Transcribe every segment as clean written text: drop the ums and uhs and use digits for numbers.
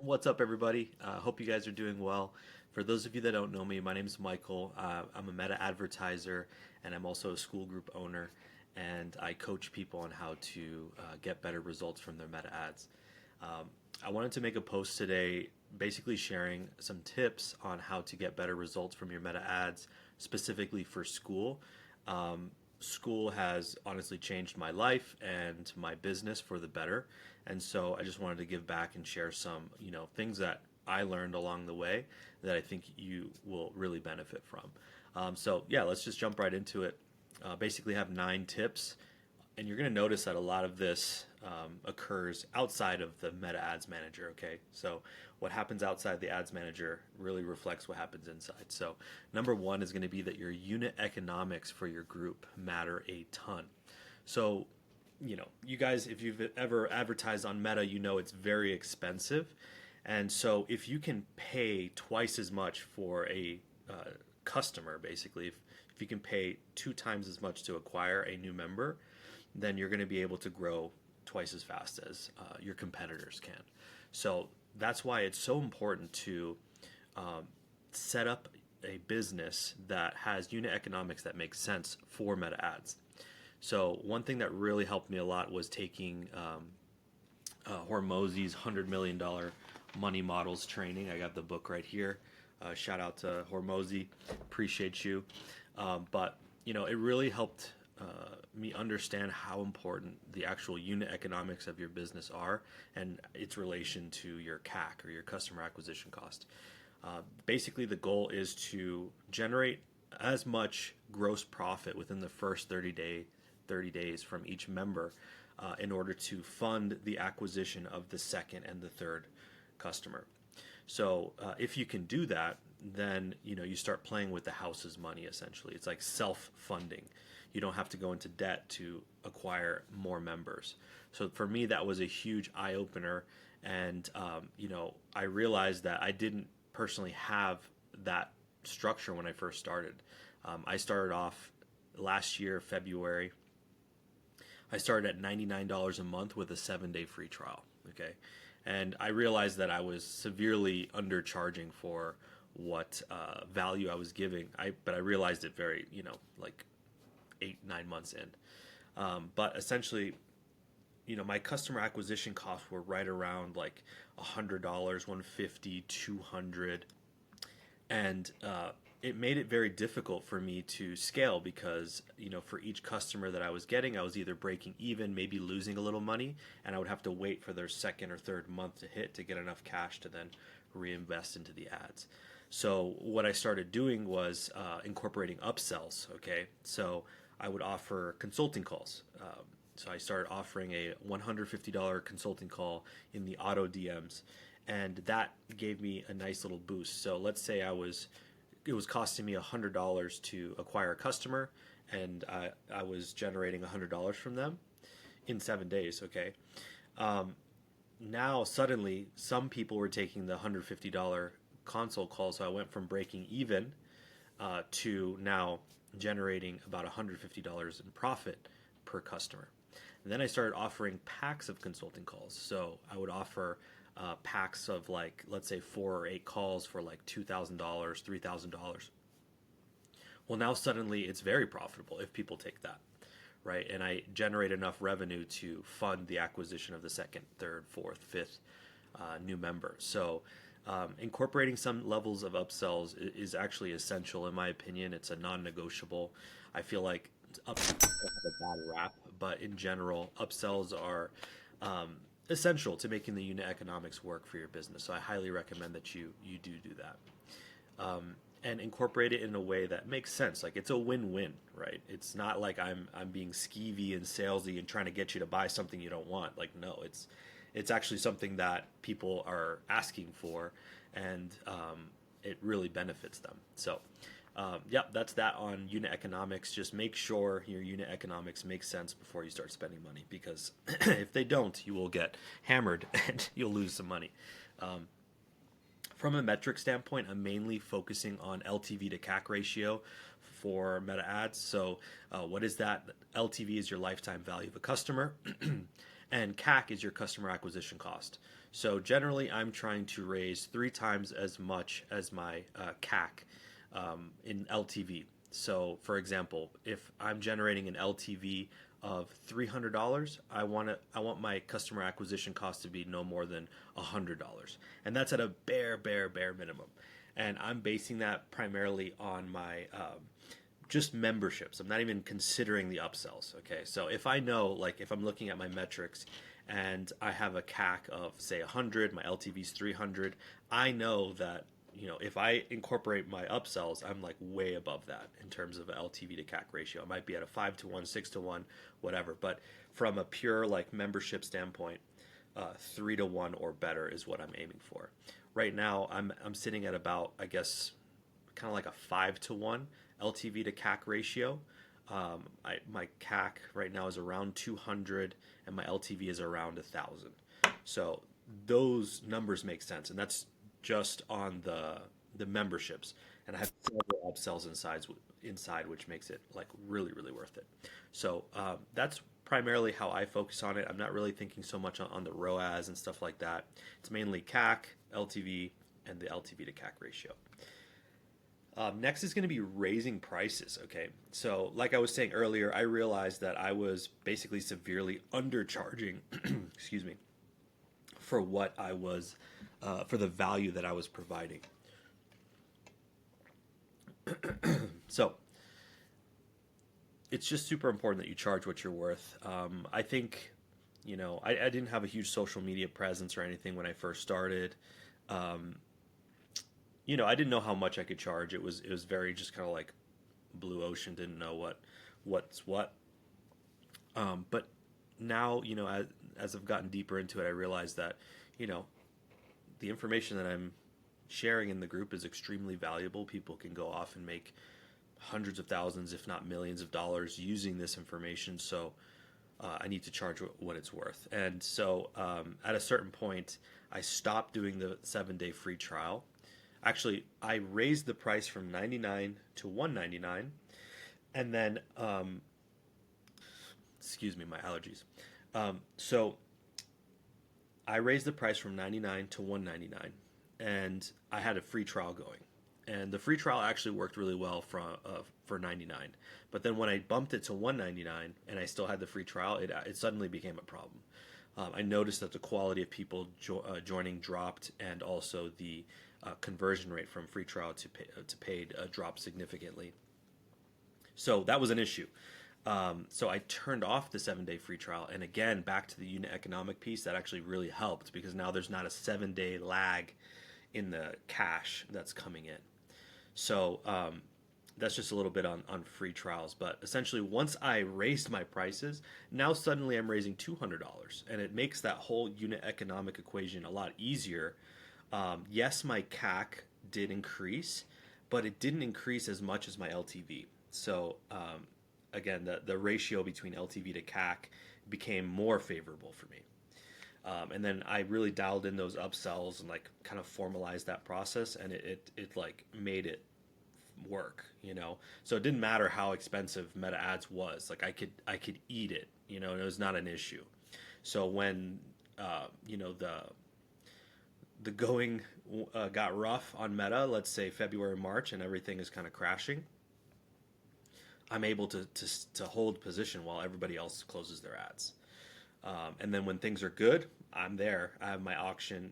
What's up, everybody? Hope you guys are doing well. For those of you that don't know me, my name is Michael. I'm a meta advertiser and I'm also a school group owner. And I coach people on how to get better results from their meta ads. Um, I wanted to make a post today basically sharing some tips on how to get better results from your meta ads, specifically for Skool. Um, Skool has honestly changed my life and my business for the better. And so I just wanted to give back and share some, things that I learned along the way that I think you will really benefit from. So yeah, let's just jump right into it. Basically have 9 tips, and you're going to notice that a lot of this occurs outside of the meta ads manager. Okay, so what happens outside the ads manager really reflects what happens inside. So number one is going to be that your unit economics for your group matter a ton. So you guys, if you've ever advertised on Meta, you know it's very expensive. And so if you can pay twice as much for a customer, basically, if you can pay 2 times as much to acquire a new member, then you're going to be able to grow twice as fast as your competitors can. So that's why it's so important to um, set up a business that has unit economics that makes sense for meta ads. So one thing that really helped me a lot was taking Hormozy's $100 million money models training. I got the book right here. Shout out to Hormozy, appreciate you. But it really helped me understand how important the actual unit economics of your business are and its relation to your CAC, or your customer acquisition cost. Basically, the goal is to generate as much gross profit within the first 30 days from each member in order to fund the acquisition of the second and the third customer. So if you can do that, then you start playing with the house's money. Essentially, it's like self-funding. You don't have to go into debt to acquire more members. So for me, that was a huge eye opener, and I realized that I didn't personally have that structure when I first started. I started off last year, February. I started at $99 a month with a 7-day free trial. Okay. And I realized that I was severely undercharging for what value I was giving. But I realized it very, like 8, 9 months in. But essentially, my customer acquisition costs were right around like $100, 150, 200, and it made it very difficult for me to scale because for each customer that I was getting, I was either breaking even, maybe losing a little money, and I would have to wait for their second or third month to hit to get enough cash to then reinvest into the ads. So what I started doing was incorporating upsells. Okay, so I would offer consulting calls. So I started offering a $150 consulting call in the auto DMs, and that gave me a nice little boost. So let's say it was costing me $100 to acquire a customer, and I was generating $100 from them in 7 days. Okay, now suddenly some people were taking the $150 console call, so I went from breaking even to now generating about $150 in profit per customer. And then I started offering packs of consulting calls. So I would offer packs of, like, let's say 4 or 8 calls for like $2,000, $3,000. Well, now suddenly it's very profitable if people take that, right? And I generate enough revenue to fund the acquisition of the second, third, fourth, fifth new member. So incorporating some levels of upsells is actually essential, in my opinion. It's a non-negotiable. I feel like upsells have a bad rap, but in general, upsells are essential to making the unit economics work for your business. So I highly recommend that you do that. And incorporate it in a way that makes sense. Like, it's a win-win, right? It's not like I'm being skeevy and salesy and trying to get you to buy something you don't want. Like, no, it's actually something that people are asking for, and it really benefits them. So, yeah, that's that on unit economics. Just make sure your unit economics make sense before you start spending money, because if they don't, you will get hammered and you'll lose some money. From a metric standpoint, I'm mainly focusing on LTV to CAC ratio for meta ads. So, what is that? LTV is your lifetime value of a customer. and CAC is your customer acquisition cost. So generally, I'm trying to raise 3 times as much as my CAC in LTV. So, for example, if I'm generating an LTV of $300, I want my customer acquisition cost to be no more than $100, and that's at a bare minimum. And I'm basing that primarily on my just memberships. I'm not even considering the upsells. Okay, so if I know, like, if I'm looking at my metrics and I have a CAC of say 100, my LTV is 300, I know that if I incorporate my upsells, I'm like way above that in terms of LTV to CAC ratio. I might be at a 5 to 1, 6 to 1, whatever. But from a pure like membership standpoint, 3 to 1 or better is what I'm aiming for. Right now, I'm sitting at about, I guess, kind of like a 5 to 1 LTV to CAC ratio. My CAC right now is around 200, and my LTV is around 1,000. So those numbers make sense, and that's just on the memberships. And I have several upsells inside, which makes it like really worth it. So that's primarily how I focus on it. I'm not really thinking so much on the ROAS and stuff like that. It's mainly CAC, LTV, and the LTV to CAC ratio. Next is going to be raising prices. Okay, so like I was saying earlier, I realized that I was basically severely undercharging, excuse me, for what I was, for the value that I was providing. So it's just super important that you charge what you're worth. I think, I didn't have a huge social media presence or anything when I first started. I didn't know how much I could charge. It was very just kind of like blue ocean. Didn't know what's what. But now, as I've gotten deeper into it, I realized that, the information that I'm sharing in the group is extremely valuable. People can go off and make hundreds of thousands, if not millions of dollars using this information. So I need to charge what it's worth. And so at a certain point, I stopped doing the 7-day free trial. Actually, I raised the price from $99 to $199, and then, excuse me, my allergies. So I raised the price from $99 to $199, and I had a free trial going. And the free trial actually worked really well for $99. But then when I bumped it to $199 and I still had the free trial, it suddenly became a problem. I noticed that the quality of people joining dropped, and also the conversion rate from free trial to paid dropped significantly. So that was an issue. So I turned off the 7-day free trial, and again, back to the unit economic piece, that actually really helped because now there's not a 7-day lag in the cash that's coming in. So that's just a little bit on free trials. But essentially, once I raised my prices, now suddenly I'm raising $200, and it makes that whole unit economic equation a lot easier. Yes, my CAC did increase, but it didn't increase as much as my LTV. So again, the ratio between LTV to CAC became more favorable for me. And then I really dialed in those upsells and like kind of formalized that process, and it like made it work, So it didn't matter how expensive Meta Ads was. Like I could eat it, and it was not an issue. So when the going got rough on Meta, let's say February, March, and everything is kind of crashing, I'm able to hold position while everybody else closes their ads. And then when things are good, I'm there. I have my auction,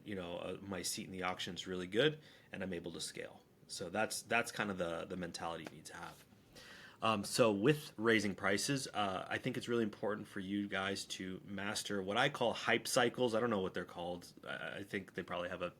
my seat in the auction is really good, and I'm able to scale. So that's kind of the mentality you need to have. So with raising prices, I think it's really important for you guys to master what I call hype cycles. I don't know what they're called. I think they probably have a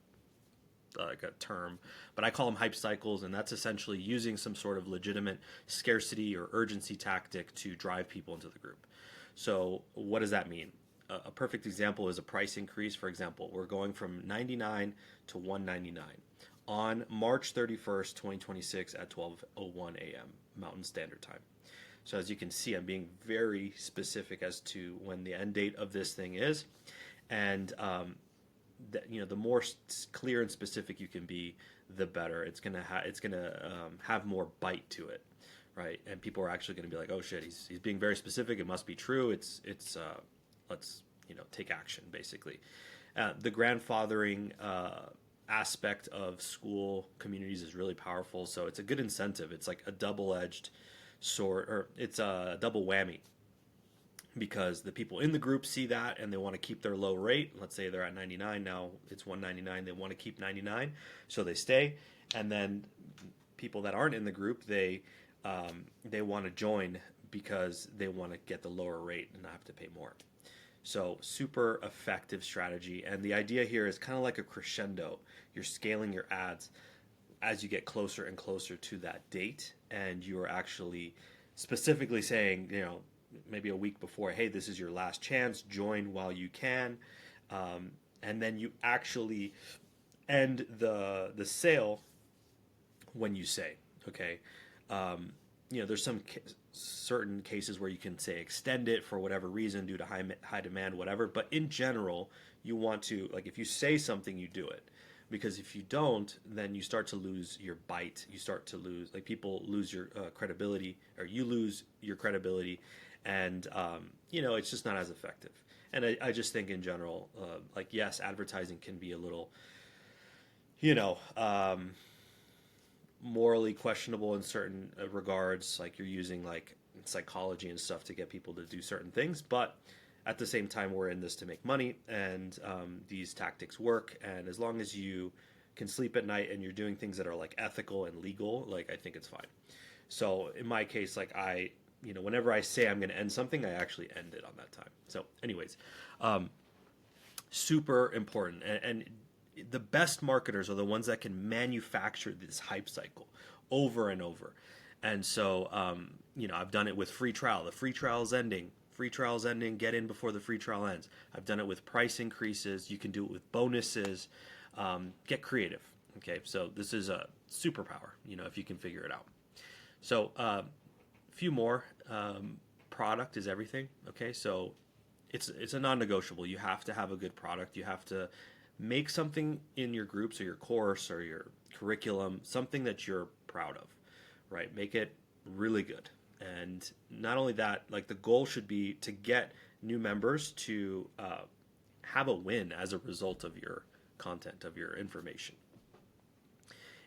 term, but I call them hype cycles, and that's essentially using some sort of legitimate scarcity or urgency tactic to drive people into the group. So what does that mean? A perfect example is a price increase. For example, we're going from $99 to $199 on March 31st, 2026 at 12:01 a.m. Mountain Standard Time. So as you can see, I'm being very specific as to when the end date of this thing is, and the more clear and specific you can be, the better. It's gonna have more bite to it, right? And people are actually gonna be like, oh shit, he's being very specific. It must be true. Let's take action basically. The grandfathering aspect of Skool communities is really powerful. So it's a good incentive. It's like a double-edged sword, or it's a double whammy, because the people in the group see that and they want to keep their low rate. Let's say they're at 99 now, it's 199. They want to keep 99, so they stay. And then people that aren't in the group, they want to join because they want to get the lower rate and not have to pay more. So super effective strategy. And the idea here is kind of like a crescendo. You're scaling your ads as you get closer and closer to that date, and you are actually specifically saying, maybe a week before, hey, this is your last chance, join while you can. And then you actually end the sale when you say, okay, there's some certain cases where you can say extend it for whatever reason due to high demand, whatever. But in general, you want to, like, if you say something, you do it. Because if you don't, then you start to lose your bite. You start to lose, like, people lose your credibility, or you lose your credibility, and it's just not as effective. And I just think in general, yes, advertising can be a little, morally questionable in certain regards, like you're using like psychology and stuff to get people to do certain things, but at the same time we're in this to make money, and these tactics work, and as long as you can sleep at night and you're doing things that are like ethical and legal, like, I think it's fine. So in my case, like, whenever I say I'm going to end something, I actually end it on that time. So anyways, super important. And the best marketers are the ones that can manufacture this hype cycle over and over. And so, I've done it with free trial. The free trial is ending. Free trial is ending. Get in before the free trial ends. I've done it with price increases. You can do it with bonuses. Get creative. Okay, so this is a superpower, if you can figure it out. So a few more. Product is everything. Okay, so it's a non-negotiable. You have to have a good product. You have to make something in your groups or your course or your curriculum, something that you're proud of, right? Make it really good. And not only that, like, the goal should be to get new members to have a win as a result of your content, of your information.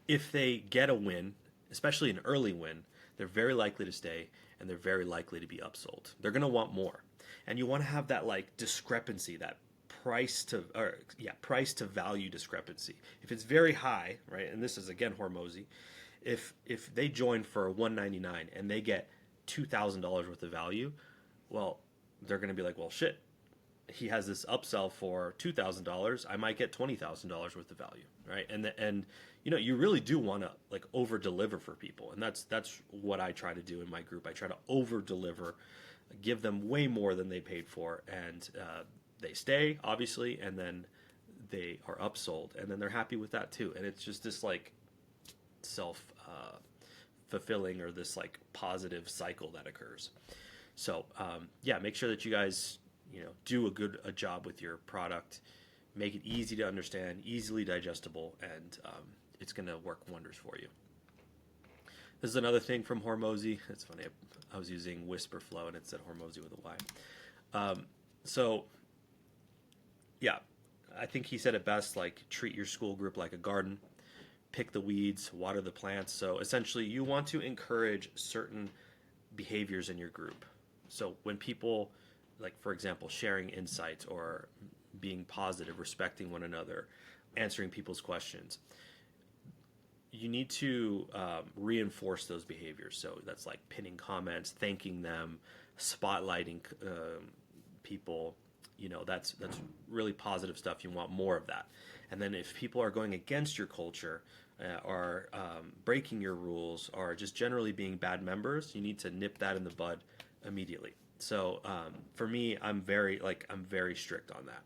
If they get a win, especially an early win, they're very likely to stay, and they're very likely to be upsold. They're going to want more. And you want to have that, like, discrepancy, that price to value discrepancy. If it's very high, right, and this is again Hormozy, if they join for $199 and they get $2,000 worth of value, well, they're going to be like, well, shit, he has this upsell for $2,000. I might get $20,000 worth of value, right? And you really do want to, like, over deliver for people, and that's what I try to do in my group. I try to over deliver, give them way more than they paid for, and they stay, obviously, and then they are upsold, and then they're happy with that too. And it's just this, like, self fulfilling, or this, like, positive cycle that occurs. So make sure that you guys do a job with your product. Make it easy to understand, easily digestible, and it's going to work wonders for you. This is another thing from Hormozy. It's funny, I was using Whisper Flow and it said Hormozy with a Y. I think he said it best, like, treat your Skool group like a garden. Pick the weeds, water the plants. So essentially, you want to encourage certain behaviors in your group. So when people, like, for example, sharing insights or being positive, respecting one another, answering people's questions, you need to reinforce those behaviors. So that's like pinning comments, thanking them, spotlighting people. That's really positive stuff. You want more of that. And then if people are going against your culture, or breaking your rules, or just generally being bad members, you need to nip that in the bud immediately. So for me, I'm very strict on that.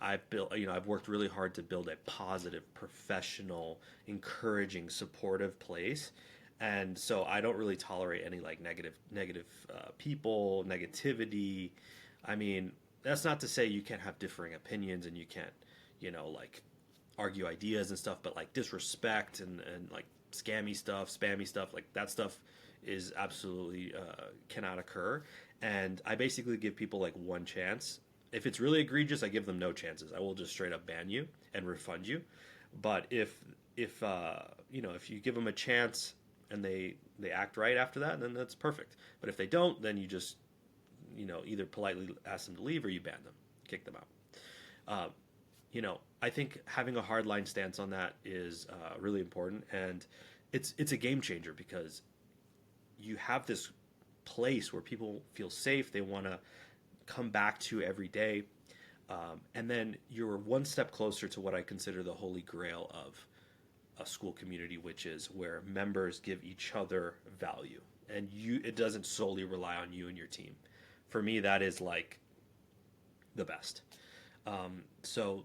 I've worked really hard to build a positive, professional, encouraging, supportive place. And so I don't really tolerate any, like, negative people, negativity. I mean, that's not to say you can't have differing opinions and you can't, like, argue ideas and stuff, but, like, disrespect and like spammy stuff, like, that stuff is absolutely cannot occur. And I basically give people, like, one chance If it's really egregious, I give them no chances. I will just straight up ban you and refund you. But if you give them a chance and they act right after that, then that's perfect. But if they don't, then you just either politely ask them to leave or you ban them, kick them out. I think having a hardline stance on that is really important, and it's a game changer because you have this place where people feel safe. They want to come back to every day. And then you're one step closer to what I consider the holy grail of a Skool community, which is where members give each other value. And it doesn't solely rely on you and your team. For me, that is like the best. So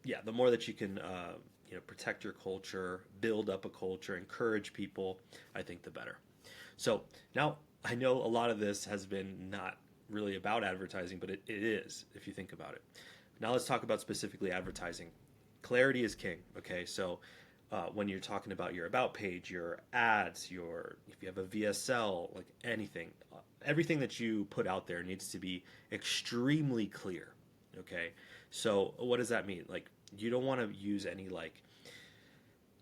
yeah, the more that you can protect your culture, build up a culture, encourage people, I think the better. So now I know a lot of this has been not really about advertising, but it is if you think about it. Now let's talk about specifically advertising. Clarity is king. Okay, so when you're talking about your about page, your ads, if you have a VSL, like anything, everything that you put out there needs to be extremely clear. Okay, so what does that mean? Like, you don't want to use any like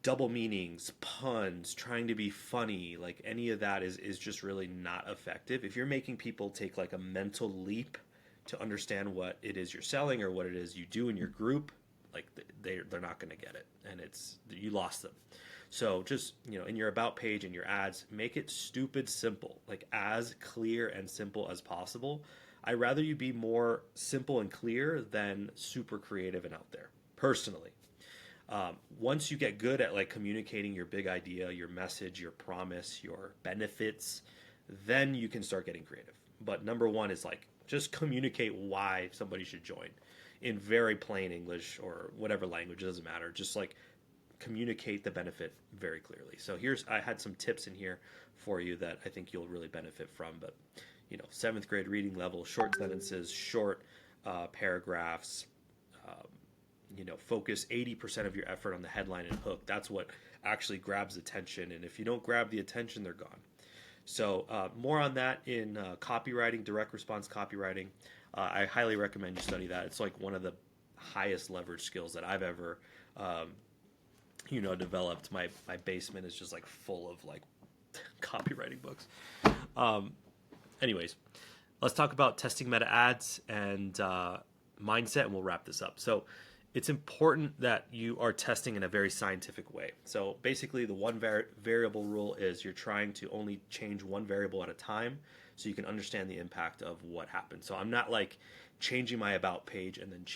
double meanings, puns, trying to be funny. Like, any of that is just really not effective. If you're making people take like a mental leap to understand what it is you're selling or what it is you do in your group, like they're not going to get it, and you lost them. So just in your about page and your ads, make it stupid simple, like as clear and simple as possible. I'd rather you be more simple and clear than super creative and out there, personally. Once you get good at like communicating your big idea, your message, your promise, your benefits, then you can start getting creative. But number one is like, just communicate why somebody should join in very plain English or whatever language, it doesn't matter. Just like communicate the benefit very clearly. So I had some tips in here for you that I think you'll really benefit from. But 7th grade reading level, short sentences, short paragraphs. Focus 80% of your effort on the headline and hook. That's what actually grabs attention. And if you don't grab the attention, they're gone. So more on that in copywriting, direct response copywriting. I highly recommend you study that. It's like one of the highest leverage skills that I've ever, developed. My basement is just like full of like copywriting books. Anyways, let's talk about testing meta ads and mindset, and we'll wrap this up. So it's important that you are testing in a very scientific way. So basically the one variable rule is you're trying to only change one variable at a time so you can understand the impact of what happened. So I'm not like changing my about page and then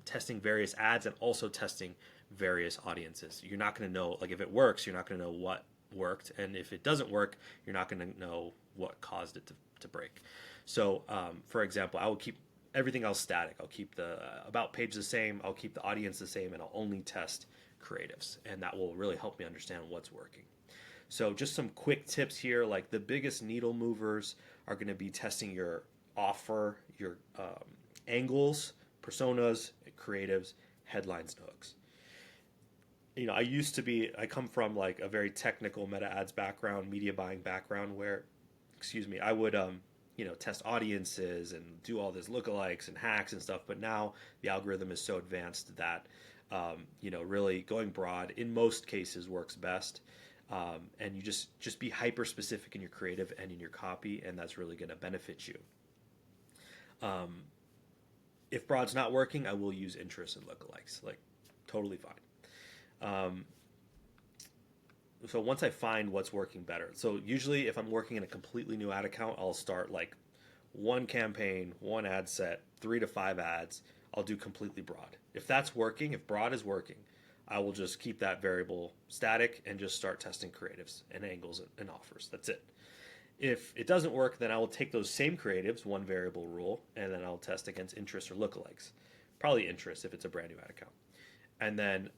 testing various ads and also testing various audiences. You're not going to know, like if it works, you're not going to know what worked. And if it doesn't work, you're not going to know what caused it to break. So for example, I will keep everything else static. I'll keep the about page the same. I'll keep the audience the same, and I'll only test creatives. And that will really help me understand what's working. So just some quick tips here. Like the biggest needle movers are going to be testing your offer, your angles, personas, creatives, headlines, and hooks. I come from like a very technical meta ads background, media buying background where, I would test audiences and do all this lookalikes and hacks and stuff. But now the algorithm is so advanced that, really going broad in most cases works best. And you just be hyper specific in your creative and in your copy, and that's really going to benefit you. If broad's not working, I will use interests and lookalikes, like totally fine. So once I find what's working better, so usually if I'm working in a completely new ad account, I'll start like one campaign, one ad set, 3 to 5 ads. I'll do completely broad. If that's working, if broad is working, I will just keep that variable static and just start testing creatives and angles and offers. That's it. If it doesn't work, then I will take those same creatives, one variable rule, and then I'll test against interests or lookalikes. Probably interests if it's a brand new ad account. And then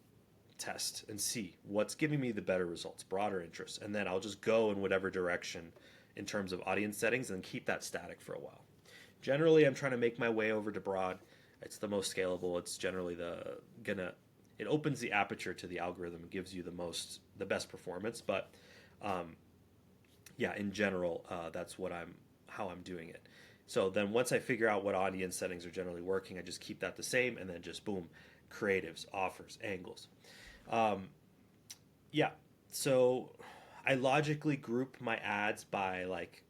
test and see what's giving me the better results, broader interests. And then I'll just go in whatever direction in terms of audience settings and keep that static for a while. Generally, I'm trying to make my way over to broad. It's the most scalable. It's generally it opens the aperture to the algorithm and gives you the best performance. But in general, that's how I'm doing it. So then once I figure out what audience settings are generally working, I just keep that the same, and then just boom, creatives, offers, angles. Um, yeah. So I logically group my ads by like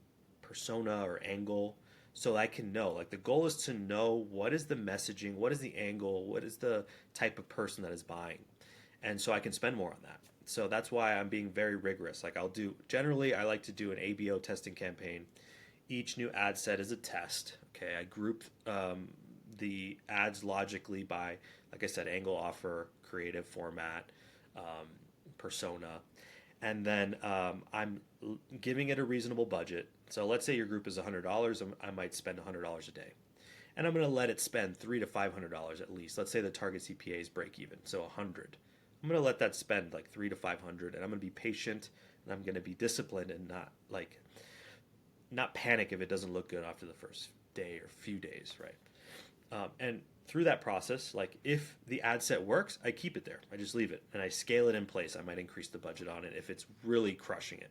persona or angle so I can know. Like the goal is to know what is the messaging, what is the angle, what is the type of person that is buying. And so I can spend more on that. So that's why I'm being very rigorous. Like I'll do generally I like to do an ABO testing campaign. Each new ad set is a test. Okay, I group the ads logically by, like I said, angle, offer, creative, format, um, persona, and then I'm giving it a reasonable budget. So let's say your group is $100. I might spend $100 a day, and I'm going to let it spend $300 to $500 at least. Let's say the target CPA is break even, so 100. I'm going to let that spend like 300 to 500, and I'm going to be patient and I'm going to be disciplined and not panic if it doesn't look good after the first day or few days, right? And through that process, like if the ad set works, I keep it there. I just leave it and I scale it in place. I might increase the budget on it if it's really crushing it.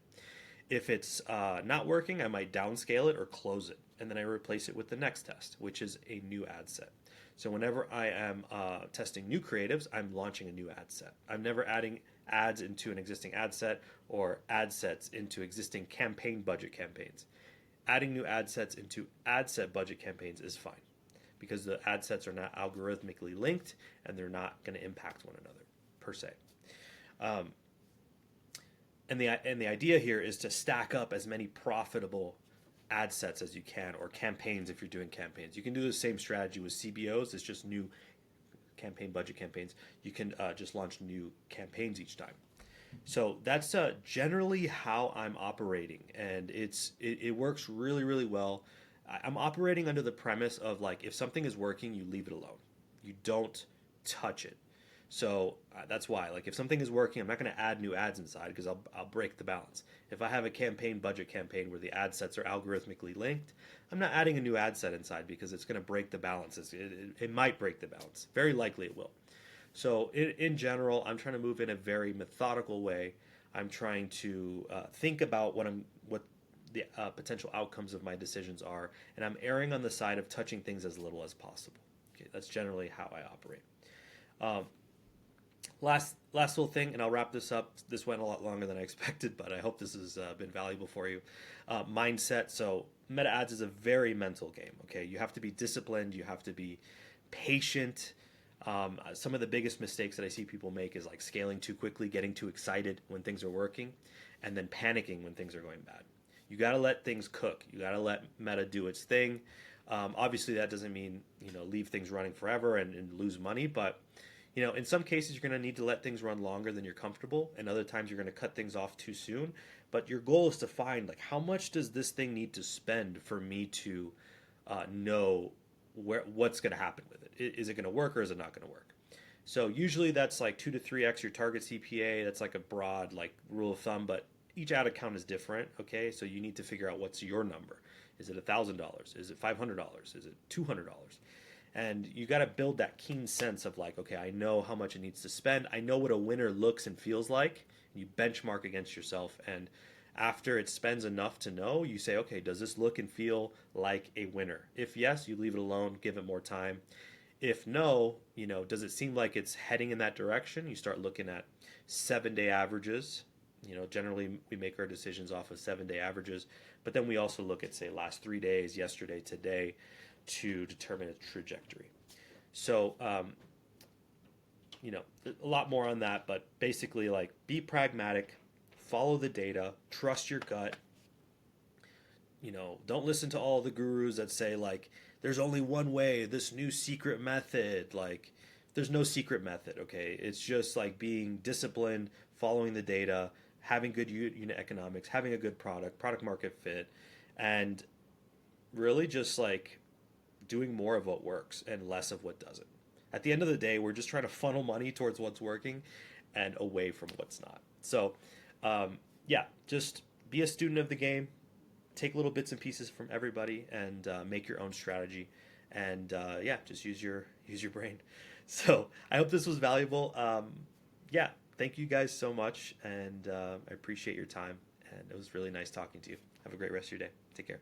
If it's not working, I might downscale it or close it. And then I replace it with the next test, which is a new ad set. So whenever I am testing new creatives, I'm launching a new ad set. I'm never adding ads into an existing ad set or ad sets into existing campaign budget campaigns. Adding new ad sets into ad set budget campaigns is fine because the ad sets are not algorithmically linked and they're not going to impact one another per se. Um, and the idea here is to stack up as many profitable ad sets as you can, or campaigns if you're doing campaigns. You can do the same strategy with CBOs. It's just new campaign budget campaigns. You can just launch new campaigns each time. So that's generally how I'm operating, and it works really, really well. I'm operating under the premise of like if something is working, you leave it alone. You don't touch it. So that's why, like, if something is working, I'm not going to add new ads inside because I'll break the balance. If I have a campaign budget campaign where the ad sets are algorithmically linked, I'm not adding a new ad set inside because it's going to break the balance. It might break the balance. Very likely it will. So in general, I'm trying to move in a very methodical way. I'm trying to think about what the potential outcomes of my decisions are, and I'm erring on the side of touching things as little as possible. Okay, that's generally how I operate. Last little thing, and I'll wrap this up. This went a lot longer than I expected, but I hope this has been valuable for you. Mindset. So meta ads is a very mental game. Okay, you have to be disciplined. You have to be patient. Some of the biggest mistakes that I see people make is like scaling too quickly, getting too excited when things are working, and then panicking when things are going bad. You got to let things cook. You got to let meta do its thing. Obviously, that doesn't mean leave things running forever and lose money, but in some cases you're going to need to let things run longer than you're comfortable, and other times you're going to cut things off too soon. But your goal is to find like how much does this thing need to spend for me to know what's going to happen with it. Is it going to work or is it not going to work? So usually that's like 2 to 3x your target CPA. That's like a broad like rule of thumb, but each ad account is different. Okay, so you need to figure out what's your number. Is it $1,000? Is it $500? Is it $200? And you got to build that keen sense of like, okay, I know how much it needs to spend. I know what a winner looks and feels like. You benchmark against yourself, and after it spends enough to know, you say, okay, does this look and feel like a winner? If yes, you leave it alone, give it more time. If no, does it seem like it's heading in that direction? You start looking at 7-day averages. Generally we make our decisions off of 7-day averages, but then we also look at, say, last 3 days, yesterday, today, to determine a trajectory. So, a lot more on that, but basically, like, be pragmatic, follow the data, trust your gut. Don't listen to all the gurus that say, like, there's only one way, this new secret method. Like, there's no secret method, okay? It's just, like, being disciplined, following the data, having good unit economics, having a good product market fit, and really just, like, doing more of what works and less of what doesn't. At the end of the day, we're just trying to funnel money towards what's working and away from what's not. So, just be a student of the game. Take little bits and pieces from everybody and make your own strategy. And just use your brain. So I hope this was valuable. Thank you guys so much, and I appreciate your time. And it was really nice talking to you. Have a great rest of your day. Take care.